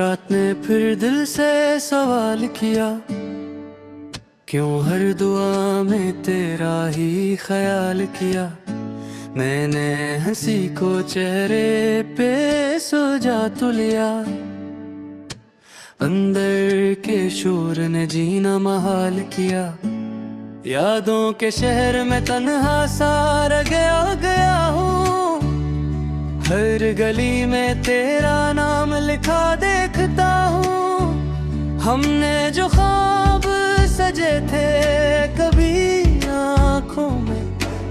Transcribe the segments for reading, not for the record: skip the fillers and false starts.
रात ने फिर दिल से सवाल किया, क्यों हर दुआ में तेरा ही ख्याल किया। मैंने हंसी को चेहरे पे सजा तो लिया, अंदर के शोर ने जीना महाल किया। यादों के शहर में तन्हा सा रह गया हूँ, हर गली में तेरा नाम लिखा देखता हूँ। हमने जो ख्वाब सजे थे कभी आँखों में,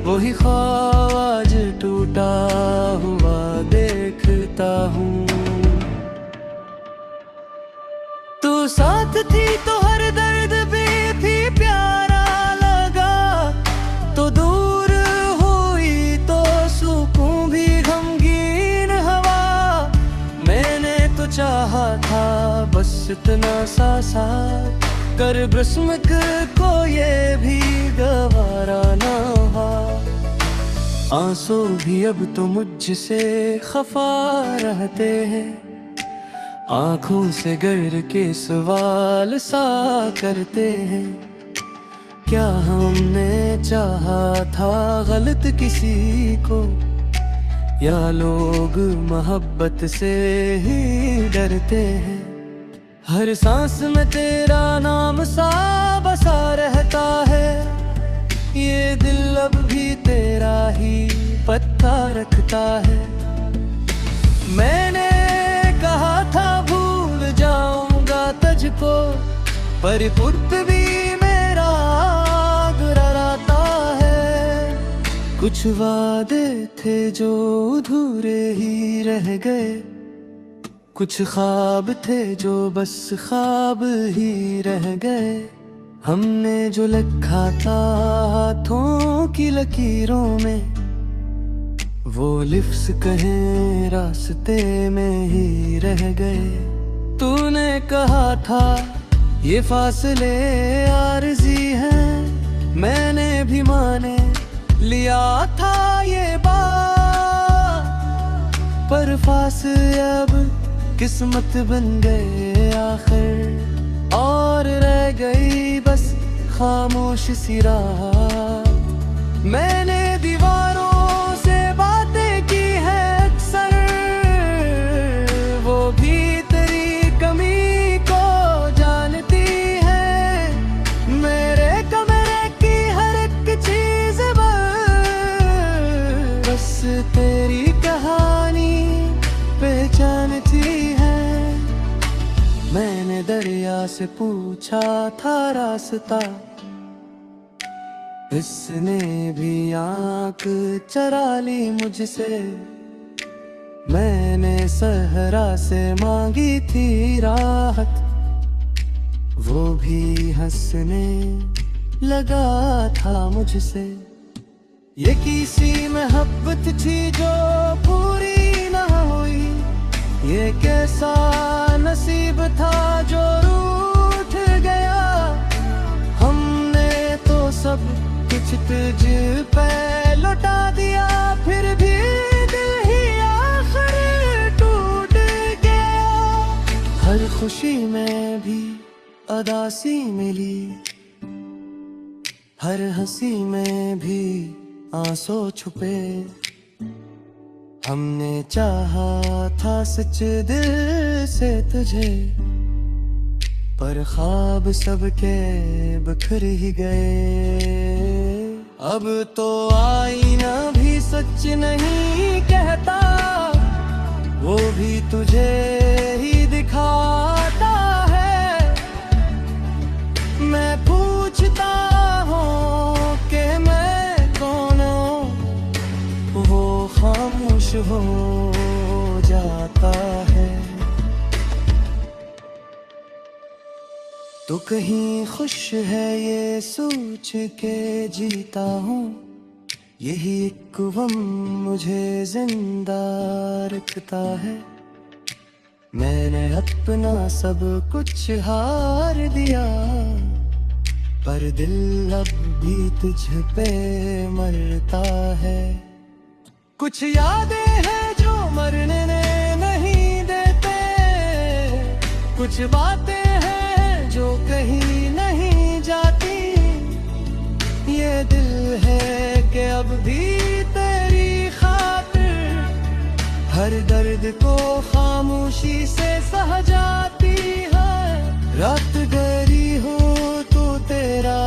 वही ख्वाब आज टूटा हुआ देखता हूँ। तू साथ थी तो हर दर्द भी प्यारा लगा, तो दूर हुई तो सुकून भी गमगीन हवा। मैंने तो चाहा था बस इतना सा साथ, कर बिस्मिक को ये भी गवारा ना हुआ। आंसू भी अब तो मुझसे खफा रहते हैं, आँखों से गर के सवाल सा करते हैं। क्या हमने चाहा था गलत किसी को, या लोग मोहब्बत से ही डरते हैं। हर सांस में तेरा नाम सा बसा रहता है, ये दिल अब भी तेरा ही पता रखता है। मैंने कहा था भूल जाऊंगा तुझको, पर खुद भी मेरा गुर्राता है। कुछ वादे थे जो अधूरे ही रह गए, कुछ ख्वाब थे जो बस ख्वाब ही रह गए। हमने जो लिखा था हाथों की लकीरों में, वो लिफ्स कहीं रास्ते में ही रह गए। तूने कहा था ये फासले आरज़ी हैं, मैंने भी माने लिया था ये बात। पर फासले अब किस्मत बन गए आखिर, और रह गई बस खामोश सी रात। मैंने दीवारों तेरी कहानी पहचानती है। मैंने दरिया से पूछा था रास्ता, इसने भी आँख चरा ली मुझसे। मैंने सहरा से मांगी थी राहत, वो भी हंसने लगा था मुझसे। ये किसी मोहब्बत थी जो पूरी ना हुई, ये कैसा नसीब था जो रूठ गया। हमने तो सब कुछ तुझ पे लौटा दिया, फिर भी दिल ही आखिर टूट गया। हर खुशी में भी उदासी मिली, हर हंसी में भी आंसू छुपे। हमने चाहा था सच दिल से तुझे, पर ख्वाब सबके बिखर ही गए। अब तो आईना भी सच नहीं कहता, वो भी तुझे ही दिखाता है। मैं पूछता हूँ कि मैं कौन हूँ, वो खामोश हो जाता है। तो कहीं खुश है ये सोच के जीता हूँ, यही एक गम मुझे जिंदा रखता है। मैंने अपना सब कुछ हार दिया, पर दिल अब भी तुझ पे मरता है। कुछ यादें हैं जो मरने नहीं देते, कुछ बातें हैं जो कहीं नहीं जाती, ये दिल है कि अब भी तेरी खातिर हर दर्द को खामोशी से सह जाती है। रात गहरी हो तो तेरा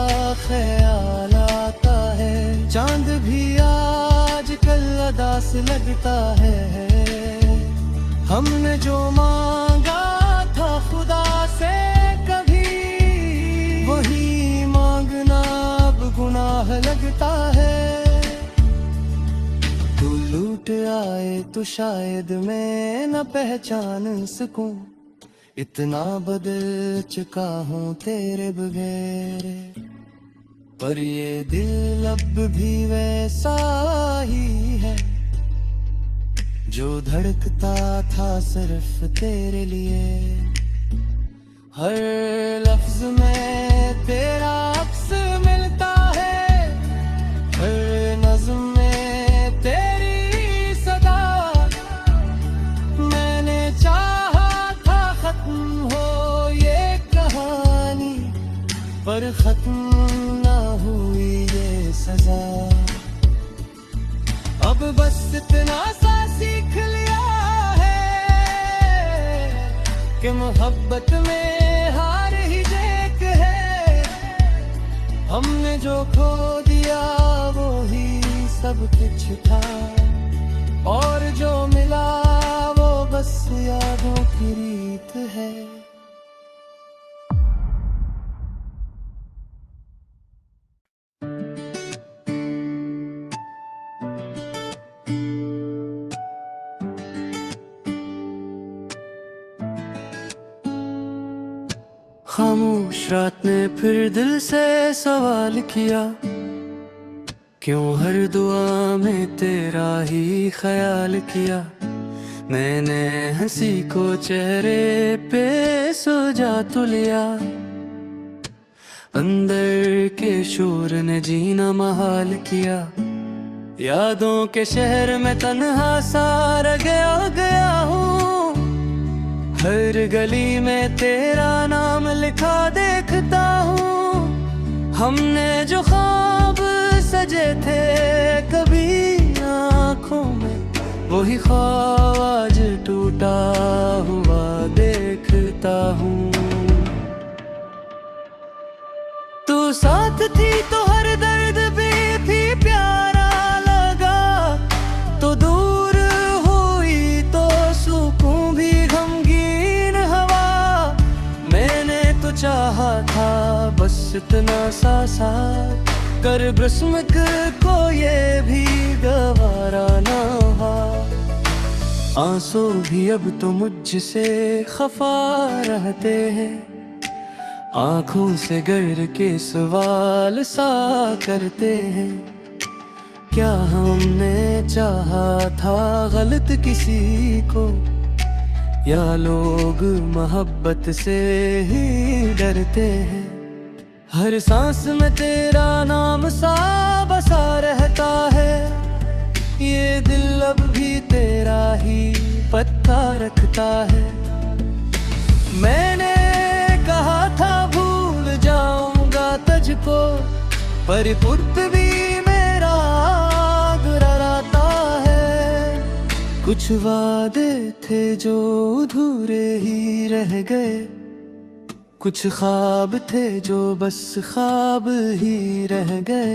ख्याल आता है, चांद भी आजकल उदास लगता है। हमने जो मांगा था खुदा से कभी, वही मांगना अब गुनाह लगता है। तू लूट आए तो शायद मैं न पहचान सकूं, इतना बदल चुका हूँ तेरे बगैर। पर ये दिल अब भी वैसा ही है जो धड़कता था सिर्फ तेरे लिए। हर लफ्ज में तेरा अक्स मिलता है, हर नज़्म में तेरी सदा। मैंने चाहा था खत्म हो ये कहानी, पर खत्म ना हुई ये सजा। अब बस इतना सा सीख लिया है कि मोहब्बत में हार ही एक है। हमने जो खो दिया वो ही सब कुछ था, और जो मिला वो बस यादों की रीत है। खामोश रात ने फिर दिल से सवाल किया, क्यों हर दुआ में तेरा ही ख्याल किया। मैंने हंसी को चेहरे पे सजा तो लिया, अंदर के शोर ने जीना महाल किया। यादों के शहर में तन्हा सा रह गया हूँ, हर गली में तेरा नाम लिखा देखता हूँ। हमने जो ख्वाब सजे थे कभी आँखों में, वही ख्वाब आज टूटा हुआ देखता हूँ। तू साथ थी तो हर दर्द भी थी प्यारा लगा, तो दूर हुई तो सुकून भी गमगीन हवा। मैंने तो चाहा था बस इतना सा साथ, कर बरसमक को ये भी गवारा ना हुआ। आंसू भी अब तो मुझसे खफा रहते हैं, आँखों से गर के सवाल सा करते हैं। क्या हमने चाहा था गलत किसी को, या लोग मोहब्बत से ही डरते हैं। हर सांस में तेरा नाम सा बसा रहता है, ये दिल अब भी तेरा ही पत्ता रखता है। मैंने कहा था भूल जाऊंगा तुझको, पर पुत भी मेरा गुर्राता है। कुछ वादे थे जो अधूरे ही रह गए, कुछ ख्वाब थे जो बस ख्वाब ही रह गए।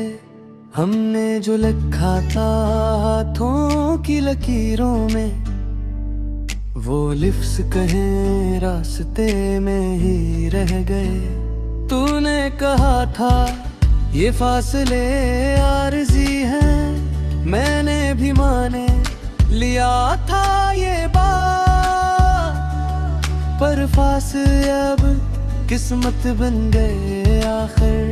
हमने जो लिखा था हाथों की लकीरों में, वो लिफ्स कहीं रास्ते में ही रह गए। तूने कहा था ये फासले आरज़ी हैं, मैंने भी माने लिया था ये बात। पर फासले अब किस्मत बन गए आखिर,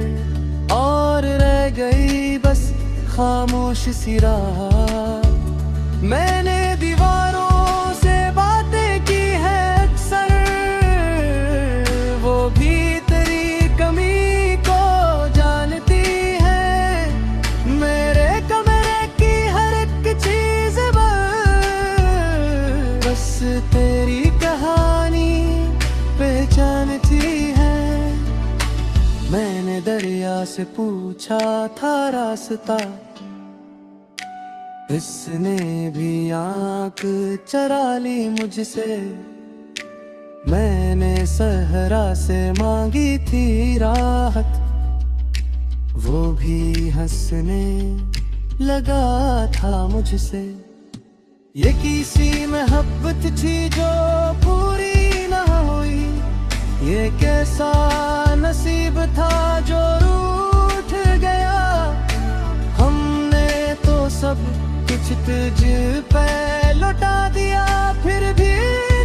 और रह गई बस खामोश सी रात। मैंने दीवारों से बातें की है अक्सर, वो भी तेरी कमी को जानती है। मेरे कमरे की हर एक चीज बस तेरी कहानी पे दरिया से पूछा था रास्ता, इसने भी आंख चरा ली मुझसे। मैंने सहरा से मांगी थी राहत, वो भी हंसने लगा था मुझसे। ये किसी मोहब्बत थी जो पूरी ना हुई, ये कैसा नसीब था जो रूठ गया। हमने तो सब कुछ तुझ पे लौटा दिया, फिर भी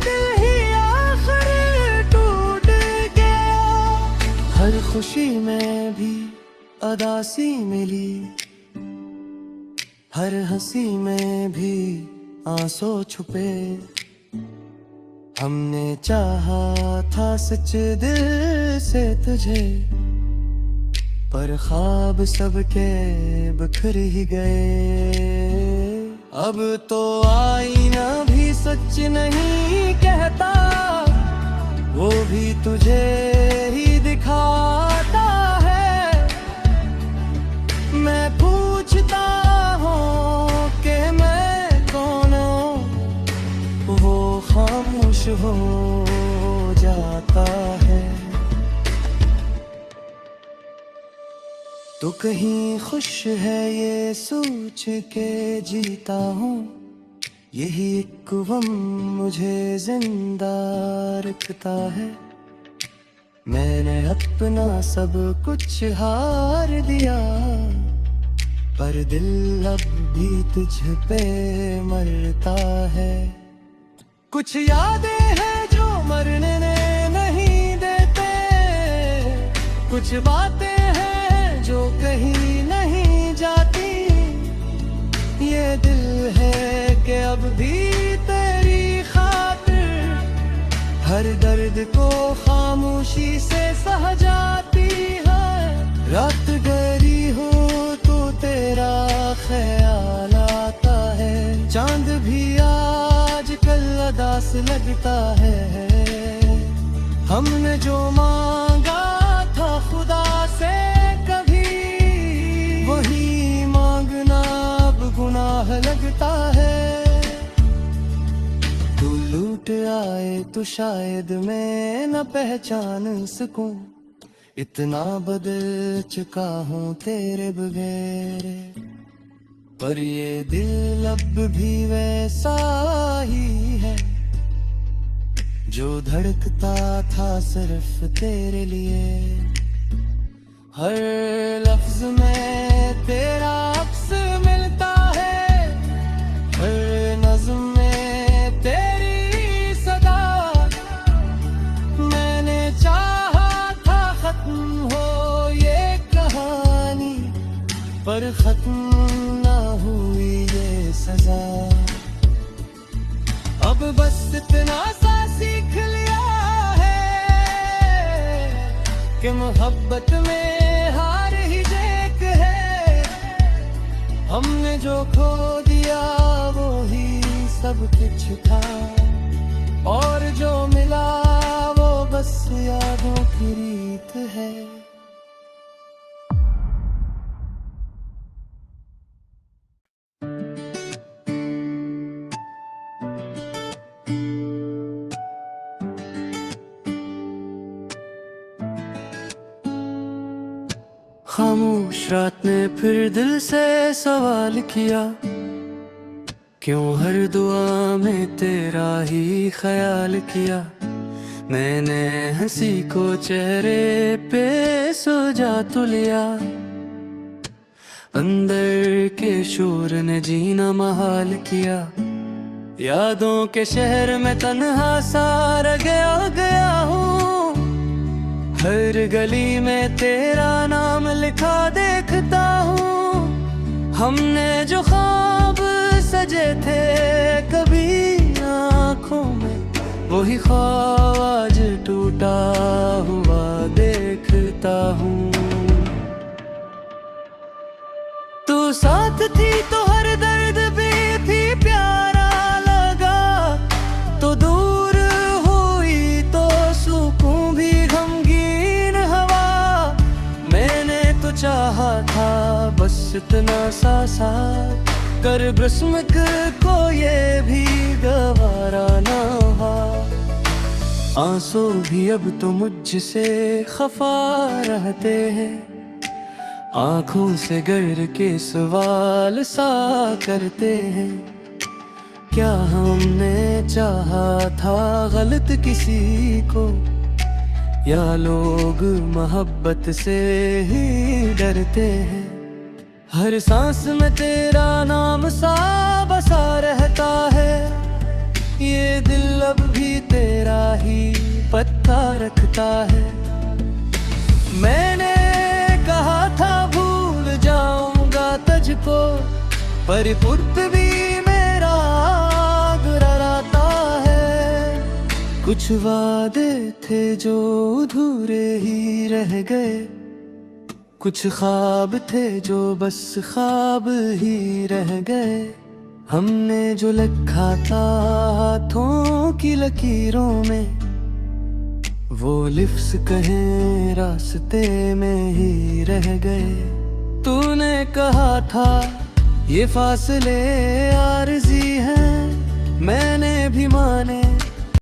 दिल ही आखिर टूट गया। हर खुशी में भी उदासी मिली, हर हंसी में भी आंसू छुपे। हमने चाहा था सच दिल से तुझे, पर ख्वाब सबके बिखर ही गए। अब तो आईना भी सच नहीं कहता, वो भी तुझे ही दिखाता है। मैं पूछता हूँ कि मैं कौन हूँ, वो खामोश हो जाता है। तो कहीं खुश है ये सोच के जीता हूँ, यही एक गम मुझे जिंदा रखता है। मैंने अपना सब कुछ हार दिया, पर दिल अब भी तुझ पे मरता है। कुछ यादें हैं जो मरने नहीं देते, कुछ बातें हैं जो कहीं नहीं जाती। ये दिल है कि अब भी तेरी खातिर हर दर्द को खामोशी से सह जाती है। रात गहरी हो तो तेरा ख्याल आता है, चांद भी आजकल उदास लगता है। हमने जो मांगा था खुदा से कभी, वही मांगना अब गुनाह लगता है। तू लूट आए तो शायद मैं न पहचान सकूं, इतना बदल चुका हूँ तेरे बगैर। पर ये दिल अब भी वैसा ही है, जो धड़कता था सिर्फ तेरे लिए। हर लफ्ज में तेरा अक्स मिलता है, हर नज़्म में तेरी सदा। मैंने चाहा था खत्म हो ये कहानी, पर खत्म ना हुई ये सजा। अब बस इतना सा सीख लिया है कि मोहब्बत में हार ही एक है। हमने जो खो दिया वो ही सब कुछ था, और जो मिला वो बस यादों की रीत है। खामोश रात ने फिर दिल से सवाल किया, क्यों हर दुआ में तेरा ही ख्याल किया। मैंने हंसी को चेहरे पे सजा तो लिया, अंदर के शोर ने जीना महाल किया। यादों के शहर में तन्हा सा गया हूँ, हर गली में तेरा नाम लिखा देखता हूँ। हमने जो ख्वाब सजे थे कभी आँखों में, वही ख्वाब आज टूटा हुआ देखता हूँ। तू साथ थी तो हर दर्द भी थी प्यारा लगा, तो दूर हुई तो सुकून भी गमगीन हवा। मैं कहा था बस इतना सा साथ कर, बिस्मिक को ये भी गवारा ना हुआ। आंसू भी अब तो मुझसे खफा रहते हैं, आंखों से गर के सवाल सा करते हैं। क्या हमने चाहा था गलत किसी को, या लोग मोहब्बत से ही डरते हैं। हर सांस में तेरा नाम सा बसा रहता है, ये दिल अब भी तेरा ही पता रखता है। मैंने कहा था भूल जाऊंगा तुझको, पर पुत भी मेरा गुर्राता है। कुछ वादे थे जो अधूरे ही रह गए, कुछ ख्वाब थे जो बस ख्वाब ही रह गए। हमने जो लिखा था हाथों की लकीरों में, वो लिफ्स कहीं रास्ते में ही रह गए। तूने कहा था ये फासले आरज़ी हैं, मैंने भी माने